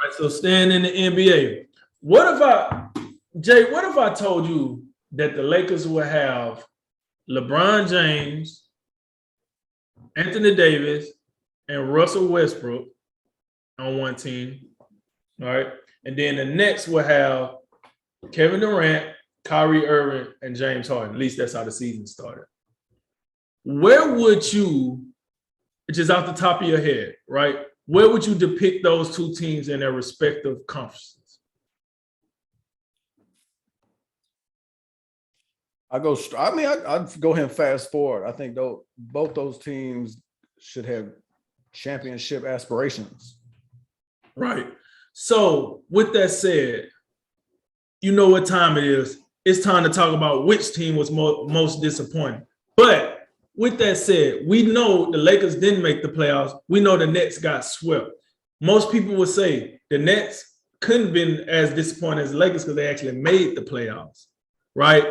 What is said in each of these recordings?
Right, so staying in the NBA, what if I, Jay? What if I told you that the Lakers would have LeBron James, Anthony Davis, and Russell Westbrook on one team, all right, and then the Nets will have Kevin Durant, Kyrie Irving, and James Harden. At least that's how the season started. Where would you, just off the top of your head, right? Where would you depict those two teams in their respective conferences? I'd go ahead and fast forward. I think both those teams should have championship aspirations. Right. So with that said, you know what time it is. It's time to talk about which team was most disappointing. But with that said, we know the Lakers didn't make the playoffs. We know the Nets got swept. Most people would say the Nets couldn't have been as disappointed as the Lakers because they actually made the playoffs, right?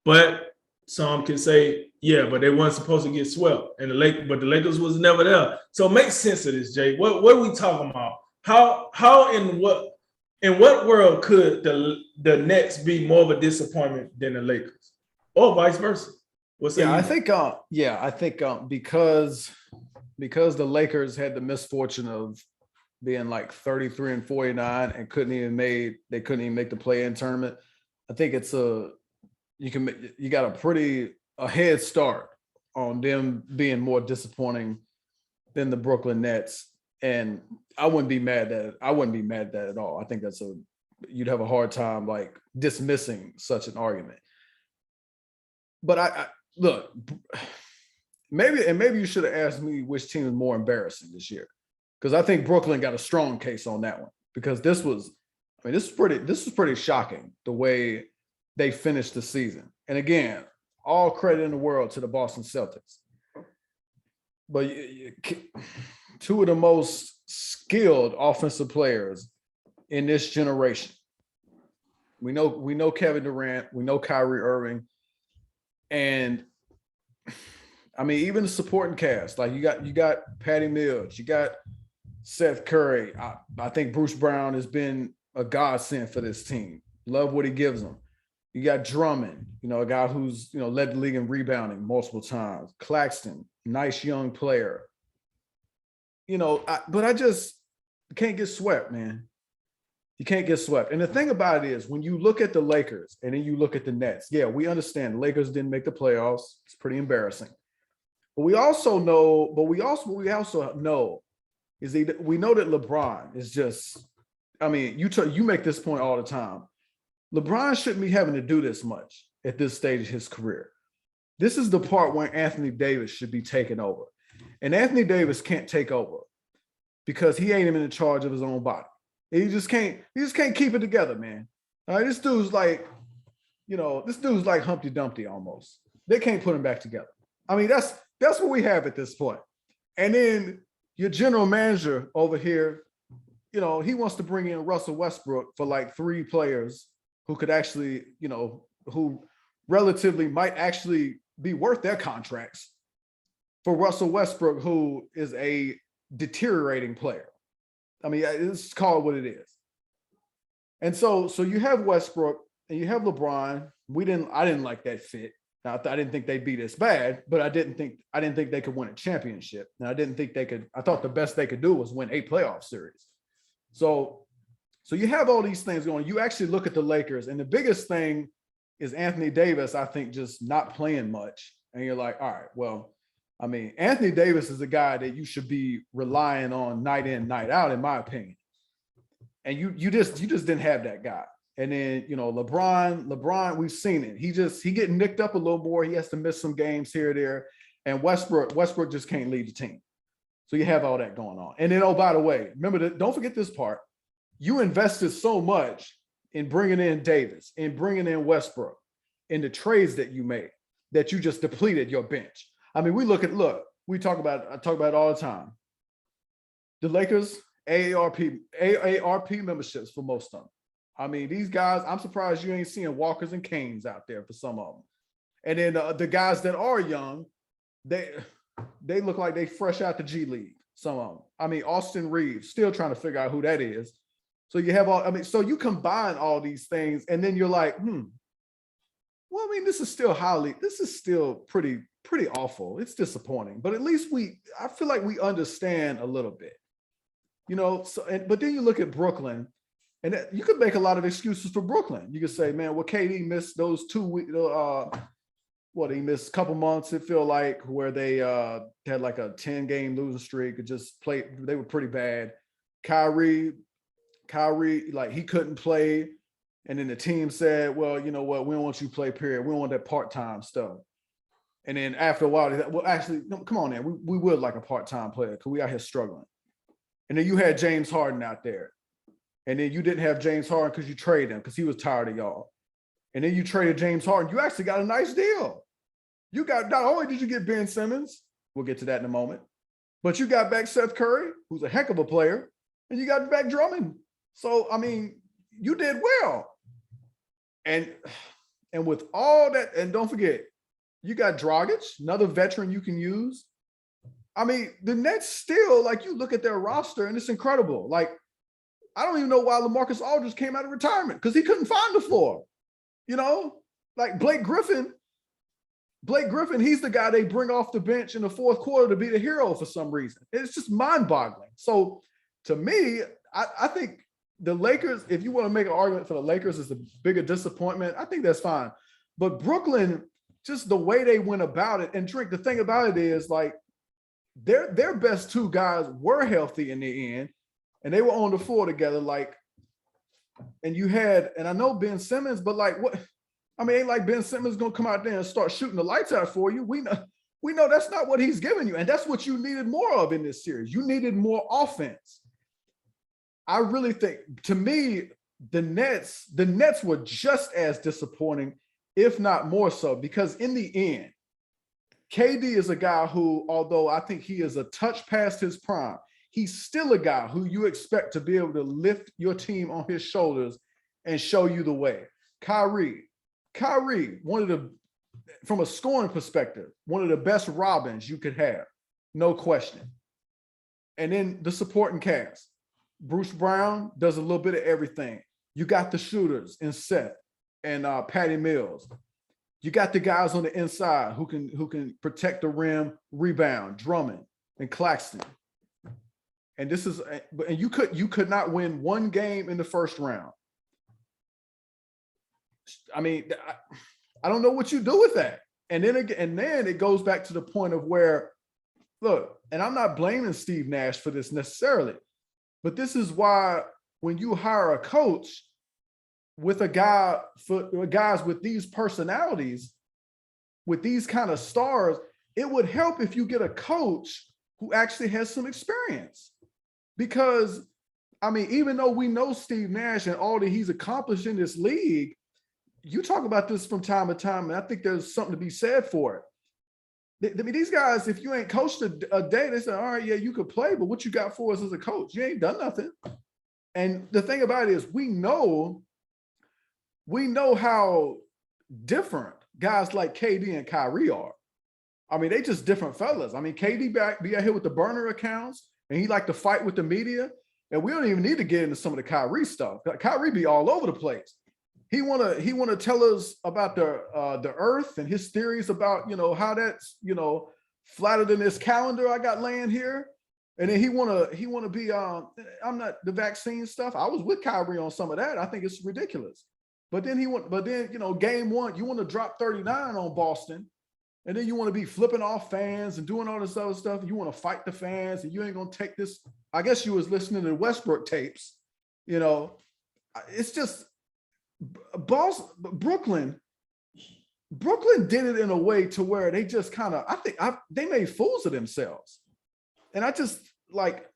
But some can say, yeah, but they weren't supposed to get swept, and but the Lakers was never there. So make sense of this, Jay. What are we talking about? How in what world could the Nets be more of a disappointment than the Lakers, or vice versa? I think because the Lakers had the misfortune of being like 33-49 and couldn't even make the play-in tournament. I think you got a head start on them being more disappointing than the Brooklyn Nets. And I wouldn't be mad at that at all. I think you'd have a hard time like dismissing such an argument. But I look, maybe you should have asked me which team is more embarrassing this year. Because I think Brooklyn got a strong case on that one. Because this was pretty shocking the way they finished the season. And again, all credit in the world to the Boston Celtics. But two of the most skilled offensive players in this generation. We know Kevin Durant, we know Kyrie Irving, and I mean even the supporting cast. Like you got Patty Mills, you got Seth Curry. I think Bruce Brown has been a godsend for this team. Love what he gives them. You got Drummond, a guy who's led the league in rebounding multiple times. Claxton, nice young player. But I just can't get swept, man. You can't get swept. And the thing about it is, when you look at the Lakers and then you look at the Nets, yeah, we understand the Lakers didn't make the playoffs. It's pretty embarrassing. But we also know is that we know that LeBron is just, I mean, you make this point all the time. LeBron shouldn't be having to do this much at this stage of his career. This is the part where Anthony Davis should be taking over. And Anthony Davis can't take over because he ain't even in charge of his own body. He just can't keep it together, man. All right, this dude's like Humpty Dumpty almost. They can't put him back together. I mean, that's what we have at this point. And then your general manager over here, he wants to bring in Russell Westbrook for like 3 players who could actually, who relatively might actually be worth their contracts for Russell Westbrook, who is a deteriorating player. I mean, it's called what it is. And so you have Westbrook and you have LeBron. I didn't like that fit. Now, I didn't think they'd be this bad, but I didn't think they could win a championship. And I thought the best they could do was win a playoff series. So you have all these things going. You actually look at the Lakers, and the biggest thing is Anthony Davis, I think, just not playing much. And you're like, all right, well, I mean, Anthony Davis is a guy that you should be relying on night in, night out, in my opinion. And you just didn't have that guy. And then, LeBron, we've seen it. He getting nicked up a little more. He has to miss some games here or there. And Westbrook just can't lead the team. So you have all that going on. And then, oh, by the way, don't forget this part. You invested so much in bringing in Davis and bringing in Westbrook in the trades that you made that you just depleted your bench. I mean, I talk about it all the time. The Lakers, AARP memberships for most of them. I mean, these guys, I'm surprised you ain't seeing Walkers and Canes out there for some of them. And then the guys that are young, they look like they fresh out the G League, some of them. I mean, Austin Reeves, still trying to figure out who that is. So you have all, I mean, so you combine all these things and then you're like, well, I mean, this is still pretty awful. It's disappointing, but at least I feel like we understand a little bit, you know. So, but then you look at Brooklyn, and you could make a lot of excuses for Brooklyn. You could say, man, well, KD missed those 2 weeks. He missed a couple months. It feel like where they had like a 10-game losing streak. It just played. They were pretty bad. Kyrie, like he couldn't play. And then the team said, well, you know what? We don't want you to play, period. We don't want that part-time stuff. And then after a while, they said, well, actually, no, come on, man. We would like a part-time player because we out here struggling. And then you had James Harden out there. And then you didn't have James Harden because you traded him because he was tired of y'all. And then you traded James Harden. You actually got a nice deal. You got, not only did you get Ben Simmons, we'll get to that in a moment, but you got back Seth Curry, who's a heck of a player, and you got back Drummond. So, I mean, you did well. And with all that, and don't forget, you got Dragic, another veteran you can use. I mean, the Nets still, like, you look at their roster and it's incredible. Like, I don't even know why LaMarcus Aldridge came out of retirement because he couldn't find the floor. You know, like Blake Griffin, he's the guy they bring off the bench in the fourth quarter to be the hero for some reason. It's just mind-boggling. So to me, I think the Lakers, if you want to make an argument for the Lakers is the bigger disappointment, I think that's fine. But Brooklyn, just the way they went about it, and Drink, the thing about it is, like, their best 2 guys were healthy in the end, and they were on the floor together, like, and you had, and I know Ben Simmons, but like, what, I mean, ain't like Ben Simmons gonna come out there and start shooting the lights out for you. We know that's not what he's giving you, and that's what you needed more of in this series. You needed more offense. I really think, to me, the Nets were just as disappointing, if not more so, because in the end, KD is a guy who, although I think he is a touch past his prime, he's still a guy who you expect to be able to lift your team on his shoulders and show you the way. Kyrie, from a scoring perspective, one of the best Robins you could have, no question. And then the supporting cast. Bruce Brown does a little bit of everything. You got the shooters in Seth and Patty Mills. You got the guys on the inside who can protect the rim, rebound, Drummond and Claxton. And you could not win one game in the first round. I mean, I don't know what you do with that. And then it goes back to the point of where, look, and I'm not blaming Steve Nash for this necessarily, but this is why when you hire a coach with guys with these personalities, with these kind of stars, it would help if you get a coach who actually has some experience. Because, I mean, even though we know Steve Nash and all that he's accomplished in this league, you talk about this from time to time, and I think there's something to be said for it. I mean, these guys, if you ain't coached a day, they say, all right, yeah, you could play, but what you got for us as a coach? You ain't done nothing. And the thing about it is we know how different guys like KD and Kyrie are. I mean, they just different fellas. I mean, KD be out here with the burner accounts, and he like to fight with the media. And we don't even need to get into some of the Kyrie stuff. Kyrie be all over the place. He wanna tell us about the earth and his theories about, you know, how that's, you know, flatter than this calendar I got laying here. And then he wanna be I'm not the vaccine stuff. I was with Kyrie on some of that. I think it's ridiculous. But then you know, game one, you want to drop 39 on Boston, and then you want to be flipping off fans and doing all this other stuff. You want to fight the fans, and you ain't gonna take this. I guess you was listening to the Westbrook tapes. You know, it's just Brooklyn did it in a way to where they just kind of, they made fools of themselves. And I just like,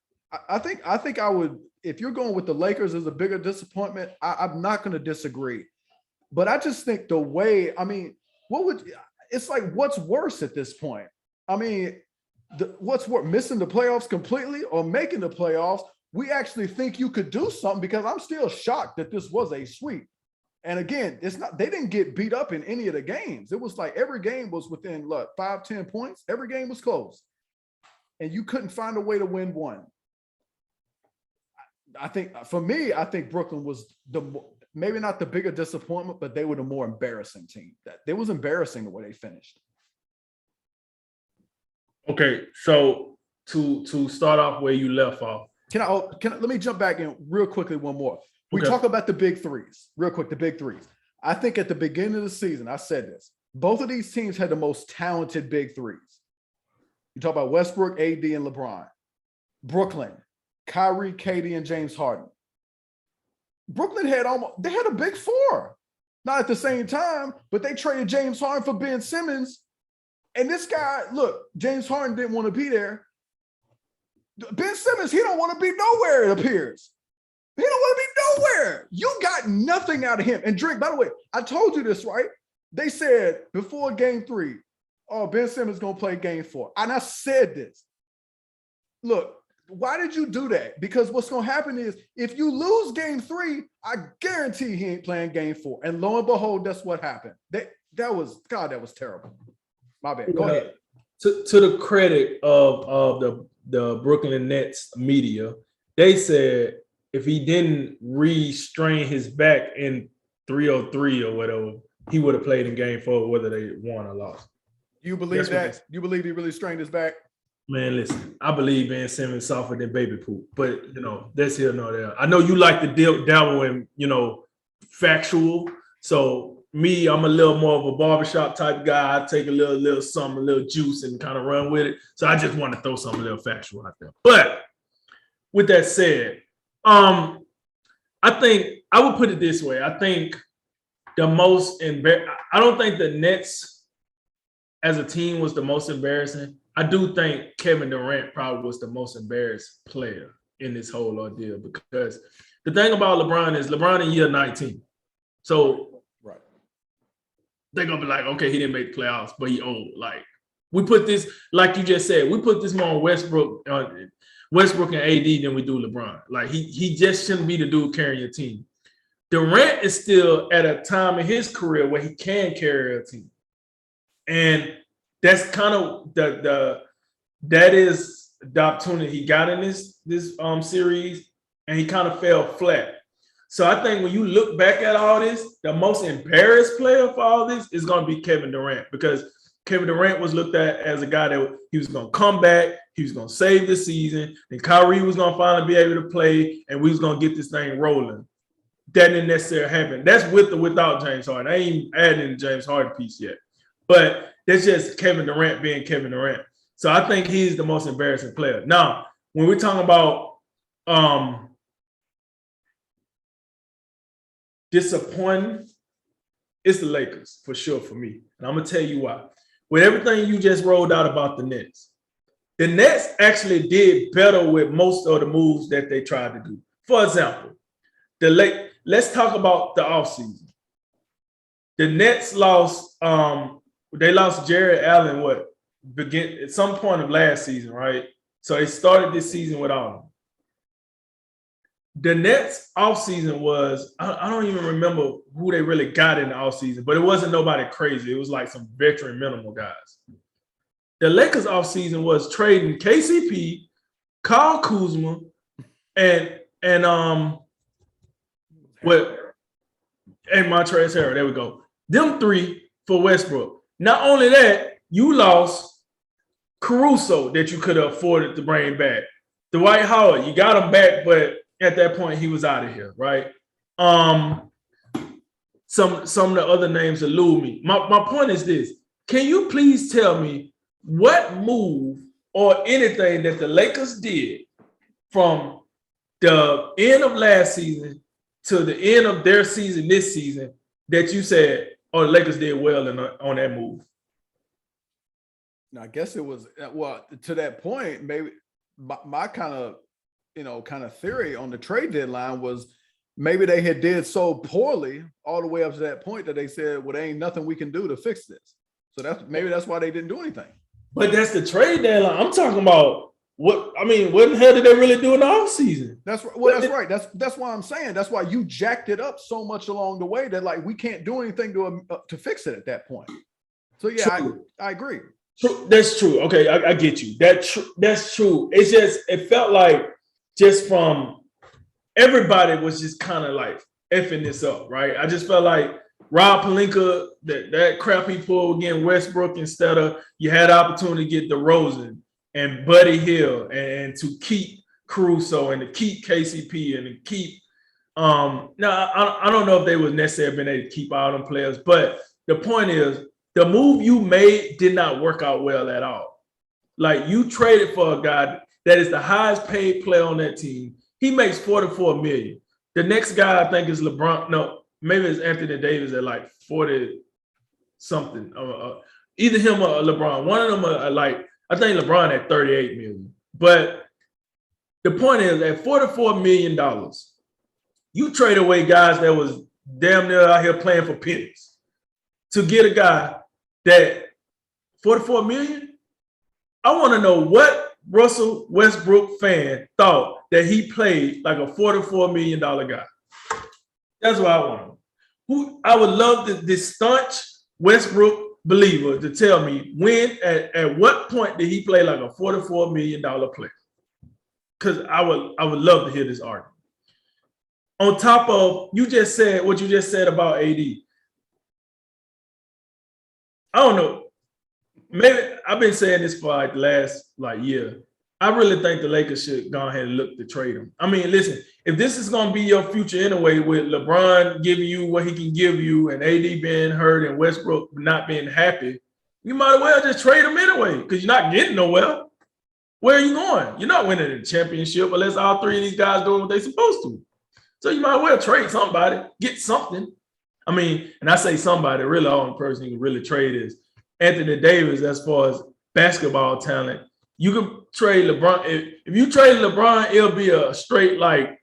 I think I would, if you're going with the Lakers as a bigger disappointment, I'm not going to disagree. But I just think the way, I mean, it's like, what's worse at this point? I mean, what's worse, missing the playoffs completely or making the playoffs? We actually think you could do something, because I'm still shocked that this was a sweep. And again, they didn't get beat up in any of the games. It was like every game was within 5-10 points. Every game was close. And you couldn't find a way to win one. I think for me, I think Brooklyn was maybe not the bigger disappointment, but they were the more embarrassing team. That it was embarrassing the way they finished. Okay, so to start off where you left off. Let me jump back in real quickly one more. We Okay. talk about the big threes, real quick, the big threes. I think at the beginning of the season, I said this, both of these teams had the most talented big threes. You talk about Westbrook, AD, and LeBron. Brooklyn, Kyrie, KD, and James Harden. Brooklyn had a big four. Not at the same time, but they traded James Harden for Ben Simmons. And this guy, look, James Harden didn't want to be there. Ben Simmons, he don't want to be nowhere, it appears. He don't want to be nowhere. You got nothing out of him. And Drake, by the way, I told you this, right? They said before game 3, oh, Ben Simmons is going to play game 4. And I said this. Look, why did you do that? Because what's going to happen is if you lose game 3, I guarantee he ain't playing game 4. And lo and behold, that's what happened. That was terrible. My bad. Go ahead. To the credit of the Brooklyn Nets media, they said if he didn't restrain his back in 303 or whatever, he would have played in game 4, whether they won or lost. You believe that? You believe he really strained his back? Man, listen, I believe Ben Simmons softer than baby poop, but that's here nor there. I know you like to dabble in, factual. So me, I'm a little more of a barbershop type guy. I take a little something, a little juice, and kind of run with it. So I just want to throw something a little factual out there. But with that said, I think I would put it this way. I think I don't think the Nets as a team was the most embarrassing. I do think Kevin Durant probably was the most embarrassed player in this whole ordeal, because the thing about LeBron is LeBron in year 19. So right, they're going to be like, okay, he didn't make the playoffs, but he old. Like, we put this, like you just said, we put this more on Westbrook and AD than we do LeBron. Like, he just shouldn't be the dude carrying your team. Durant is still at a time in his career where he can carry a team. And that's kind of that is the opportunity he got in this series, and he kind of fell flat. So I think when you look back at all this, the most embarrassed player for all this is going to be Kevin Durant, because Kevin Durant was looked at as a guy that he was going to come back, he was going to save the season, and Kyrie was going to finally be able to play, and we was going to get this thing rolling. That didn't necessarily happen. That's with or without James Harden. I ain't adding the James Harden piece yet. But that's just Kevin Durant being Kevin Durant. So I think he's the most embarrassing player. Now, when we're talking about disappointing, it's the Lakers for sure for me. And I'm going to tell you why. With everything you just rolled out about the Nets actually did better with most of the moves that they tried to do. For example, let's talk about the offseason. The Nets lost they lost Jared Allen at some point of last season, right? So they started this season without him. The Nets offseason was, I don't even remember who they really got in the offseason, but it wasn't nobody crazy. It was like some veteran minimal guys. The Lakers offseason was trading KCP, Kyle Kuzma, and Montrezl Harrell. There we go. Them 3 for Westbrook. Not only that, you lost Caruso that you could have afforded to bring back. Dwight Howard, you got him back, but at that point he was out of here, right? Some of the other names elude me. My point is this: can you please tell me what move or anything that the Lakers did from the end of last season to the end of their season this season that you said, oh, the Lakers did well on that move? Now, I guess it was, to that point, maybe my kind of theory on the trade deadline was maybe they had did so poorly all the way up to that point that they said, well, there ain't nothing we can do to fix this. So that's why they didn't do anything. But that's the trade deadline. I'm talking about what the hell did they really do in the offseason? That's right. That's why I'm saying. That's why you jacked it up so much along the way that like we can't do anything to fix it at that point. So yeah, I agree. True. That's true. Okay, I get you. That's true. It's just, it felt like just from everybody was just kind of like effing this up, right? I just felt like Rob Pelinka, that crap he pulled against Westbrook, instead of you had the opportunity to get DeRozan and Buddy Hill and to keep Caruso and to keep KCP and to keep now I don't know if they would necessarily been able to keep all them players, but the point is the move you made did not work out well at all. Like, you traded for a guy that is the highest paid player on that team. He makes $44 million. The next guy I think is LeBron. No, maybe it's Anthony Davis at like 40 something. Either him or LeBron. One of them are like, I think LeBron at 38 million. But the point is, at $44 million, you trade away guys that was damn near out here playing for pennies to get a guy that 44 million. I want to know what Russell Westbrook fan thought that he played like a $44 million guy. That's what I want to know. Who I would love this staunch Westbrook believer to tell me when, at what point did he play like a $44 million player? Because I would love to hear this argument. On top of you just said what you just said about AD. I don't know. Maybe I've been saying this for like the last year. I really think the Lakers should go ahead and look to trade him. I mean, listen, if this is going to be your future anyway, with LeBron giving you what he can give you and AD being hurt and Westbrook not being happy, you might as well just trade him anyway, because you're not getting nowhere. Where are you going? You're not winning the championship unless all three of these guys doing what they're supposed to. So you might as well trade somebody, get something. I mean, and I say somebody, really the only person you can really trade is Anthony Davis as far as basketball talent. You can trade LeBron. If you trade LeBron, it'll be a straight like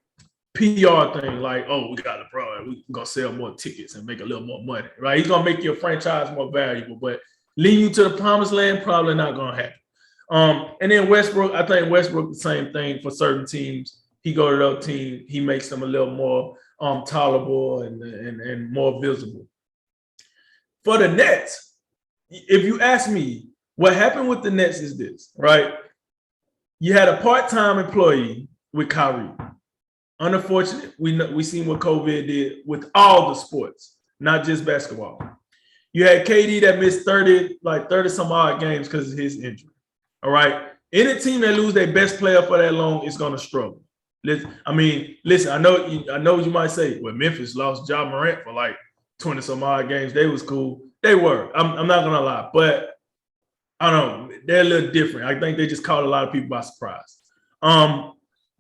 PR thing. Like, oh, we got LeBron. We're going to sell more tickets and make a little more money, right? He's going to make your franchise more valuable. But leading you to the promised land, probably not going to happen. And then Westbrook, I think Westbrook, the same thing for certain teams. He go to the other team, he makes them a little more tolerable and more visible. For the Nets, if you ask me, what happened with the Nets is this, right? You had a part-time employee with Kyrie. Unfortunate, we seen what COVID did with all the sports, not just basketball. You had KD that missed 30 some odd games because of his injury. All right. Any team that lose their best player for that long is going to struggle. I mean, listen, I know you might say, well, Memphis lost Ja Morant for like 20 some odd games. They was cool. They were. I'm not gonna lie, but I don't know. They're a little different. I think they just caught a lot of people by surprise.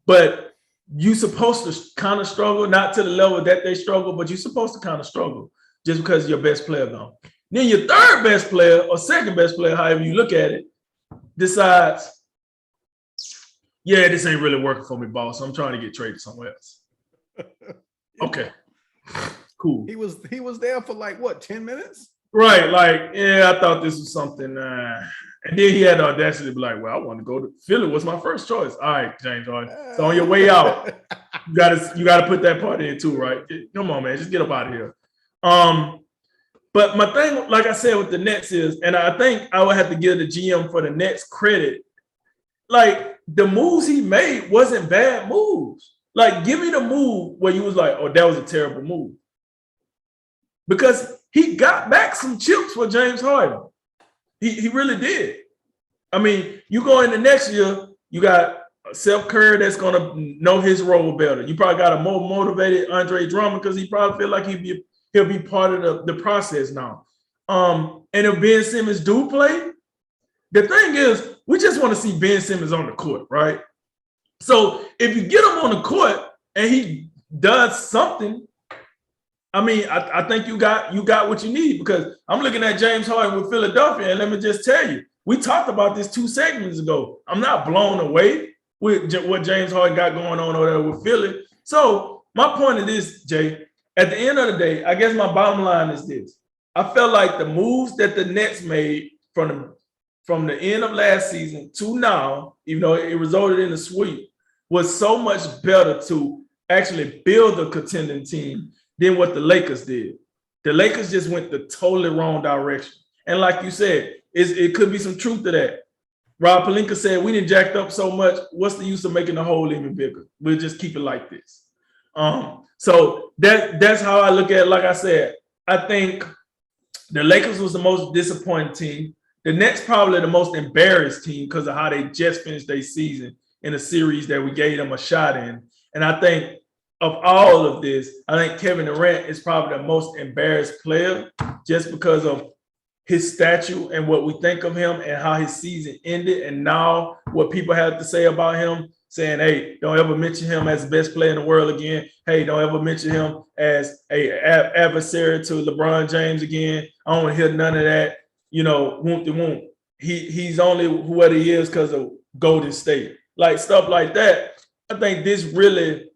But you supposed to kind of struggle, not to the level that they struggle, but you're supposed to kind of struggle just because your best player gone. Then your third best player or second best player, however you look at it, decides, yeah, this ain't really working for me, boss. I'm trying to get traded somewhere else. Okay, cool. He was there for like what, 10 minutes? Right, like, yeah, I thought this was something. And then he had the audacity to be like, well, I want to go to Philly. Was my first choice. All right, James Harden. So on your way out, you gotta put that part in too, right? Come on, man, just get up out of here. But my thing, like I said, with the Nets is, and I think I would have to give the GM for the Nets credit. Like, the moves he made wasn't bad moves. Like, give me the move where you was like, oh, that was a terrible move. Because he got back some chips for James Harden. He really did. I mean, you go into next year, you got Seth Curry that's going to know his role better. You probably got a more motivated Andre Drummond because he probably feel like he'll be part of the process now. And if Ben Simmons do play, the thing is, we just want to see Ben Simmons on the court, right? So if you get him on the court and he does something, I mean, I think you got what you need, because I'm looking at James Harden with Philadelphia, and let me just tell you, we talked about this 2 segments ago. I'm not blown away with what James Harden got going on over there with Philly. So my point of this, Jay, at the end of the day, I guess my bottom line is this. I felt like the moves that the Nets made from the end of last season to now, even though it resulted in a sweep, was so much better to actually build a contending team than what the Lakers did. The Lakers just went the totally wrong direction. And like you said, it could be some truth to that. Rob Pelinka said, we didn't jacked up so much. What's the use of making the hole even bigger? We'll just keep it like this. So that's how I look at it. Like I said, I think the Lakers was the most disappointing team. The Nets probably the most embarrassed team because of how they just finished their season in a series that we gave them a shot in. And I think of all of this, I think Kevin Durant is probably the most embarrassed player just because of his statue and what we think of him and how his season ended. And now what people have to say about him, saying, hey, don't ever mention him as the best player in the world again. Hey, don't ever mention him as a adversary to LeBron James again. I don't want to hear none of that. You know, won't. He's only what he is because of Golden State. Like stuff like that. I think this really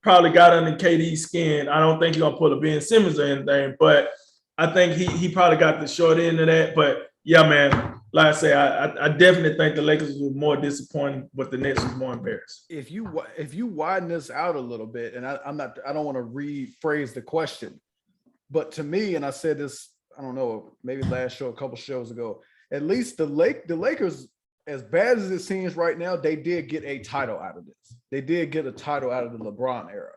probably got under KD's skin. I don't think he's gonna pull a Ben Simmons or anything, but I think he probably got the short end of that. But yeah, man, like I say, I definitely think the Lakers were more disappointing, but the Nets was more embarrassed. If you widen this out a little bit, and I don't want to rephrase the question, but to me, and I said this, I don't know, maybe last show, a couple shows ago, at least the Lakers, as bad as it seems right now, they did get a title out of this. They did get a title out of the LeBron era.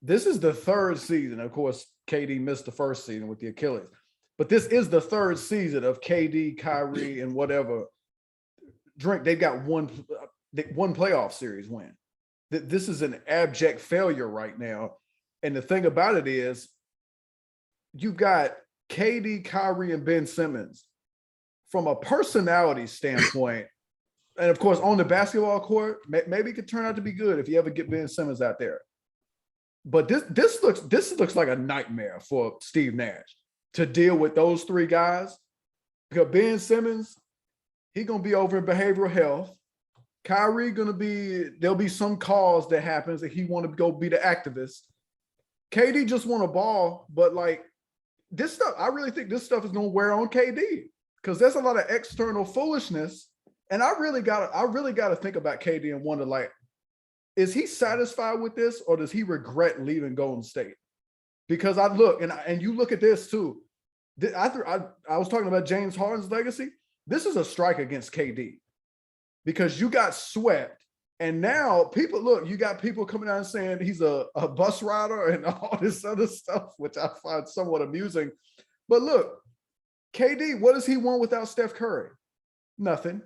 This is the third season. Of course, KD missed the first season with the Achilles, but this is the third season of KD, Kyrie, and whatever. They've got one playoff series win. This is an abject failure right now. And the thing about it is, you've got KD, Kyrie, and Ben Simmons from a personality standpoint. And of course, on the basketball court, maybe it could turn out to be good if you ever get Ben Simmons out there. But this looks like a nightmare for Steve Nash to deal with those three guys. Because Ben Simmons, he's gonna be over in behavioral health. Kyrie there'll be some cause that happens that he want to go be the activist. KD just want a ball, but like this stuff, I really think this stuff is gonna wear on KD because there's a lot of external foolishness. And I really gotta think about KD and wonder, like, is he satisfied with this or does he regret leaving Golden State? Because I look and you look at this too. I was talking about James Harden's legacy. This is a strike against KD because you got swept. And now you got people coming out and saying he's a bus rider and all this other stuff, which I find somewhat amusing. But look, KD, what does he want without Steph Curry? Nothing.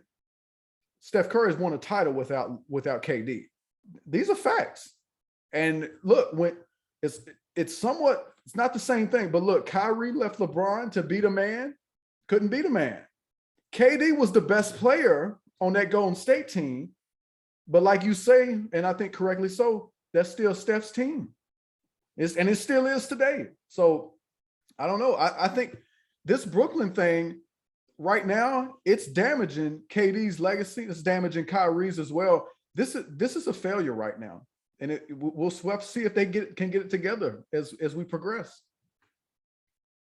Steph Curry's won a title without KD. These are facts. And look, when it's not the same thing, but look, Kyrie left LeBron to beat a man, couldn't beat a man. KD was the best player on that Golden State team, but like you say, and I think correctly so, that's still Steph's team. And it still is today. So I don't know. I think this Brooklyn thing right now, it's damaging KD's legacy. It's damaging Kyrie's as well. This is a failure right now. And we'll see if they can get it together as we progress.